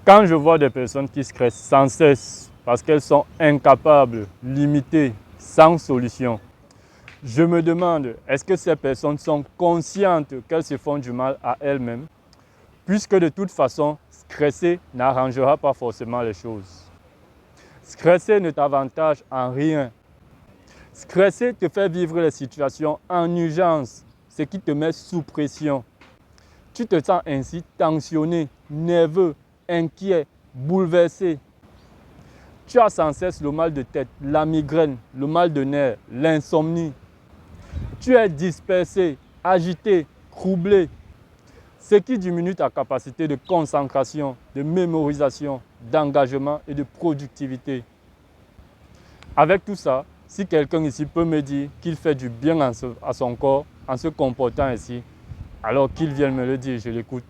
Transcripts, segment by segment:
Quand je vois des personnes qui stressent sans cesse parce qu'elles sont incapables, limitées, sans solution, je me demande, est-ce que ces personnes sont conscientes qu'elles se font du mal à elles-mêmes? Puisque de toute façon, stresser n'arrangera pas forcément les choses. Stresser ne t'avantage en rien. Stresser te fait vivre les situations en urgence, ce qui te met sous pression. Tu te sens ainsi tensionné, nerveux, inquiet, bouleversé. Tu as sans cesse le mal de tête, la migraine, le mal de nerfs, l'insomnie. Tu es dispersé, agité, troublé, ce qui diminue ta capacité de concentration, de mémorisation, d'engagement et de productivité. Avec tout ça, si quelqu'un ici peut me dire qu'il fait du bien à son corps en se comportant ainsi, alors qu'il vienne me le dire, je l'écoute.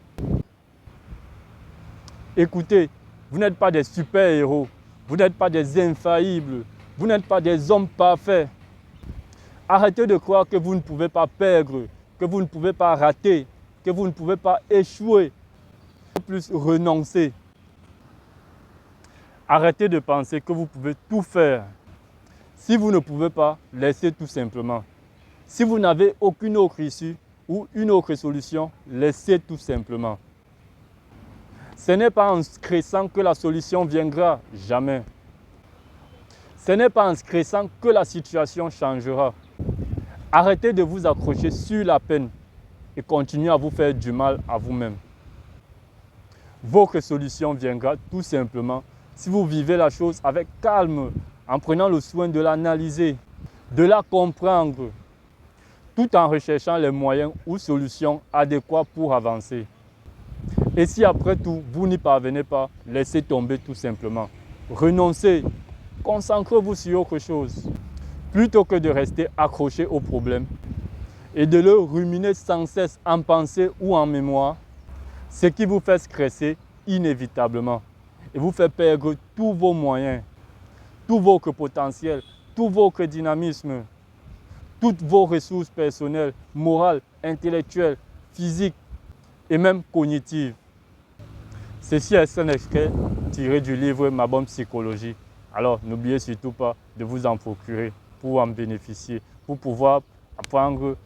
Écoutez, vous n'êtes pas des super-héros, vous n'êtes pas des infaillibles, vous n'êtes pas des hommes parfaits. Arrêtez de croire que vous ne pouvez pas perdre, que vous ne pouvez pas rater, que vous ne pouvez pas échouer, plus renoncer. Arrêtez de penser que vous pouvez tout faire. Si vous ne pouvez pas, laissez tout simplement. Si vous n'avez aucune autre issue ou une autre solution, laissez tout simplement. Ce n'est pas en stressant que la solution viendra, jamais. Ce n'est pas en stressant que la situation changera. Arrêtez de vous accrocher sur la peine et continuez à vous faire du mal à vous-même. Votre solution viendra tout simplement si vous vivez la chose avec calme, en prenant le soin de l'analyser, de la comprendre, tout en recherchant les moyens ou solutions adéquats pour avancer. Et si après tout, vous n'y parvenez pas, laissez tomber tout simplement. Renoncez, concentrez-vous sur autre chose, plutôt que de rester accroché au problème et de le ruminer sans cesse en pensée ou en mémoire, ce qui vous fait stresser inévitablement et vous fait perdre tous vos moyens, tout votre potentiel, tout votre dynamisme, toutes vos ressources personnelles, morales, intellectuelles, physiques et même cognitives. Ceci est un extrait tiré du livre Ma bonne psychologie. Alors n'oubliez surtout pas de vous en procurer pour en bénéficier, pour pouvoir apprendre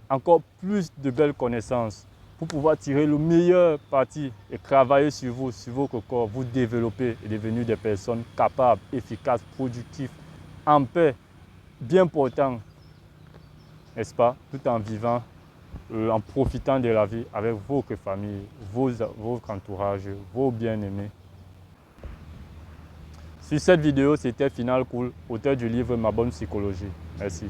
encore plus de belles connaissances, pour pouvoir tirer le meilleur parti et travailler sur vous, sur votre corps, vous développer et devenir des personnes capables, efficaces, productives, en paix, bien portant, n'est-ce pas, tout en vivant, en profitant de la vie avec votre famille, votre entourage, vos bien-aimés. Sur cette vidéo, c'était Final Cool, auteur du livre Ma bonne psychologie. Merci.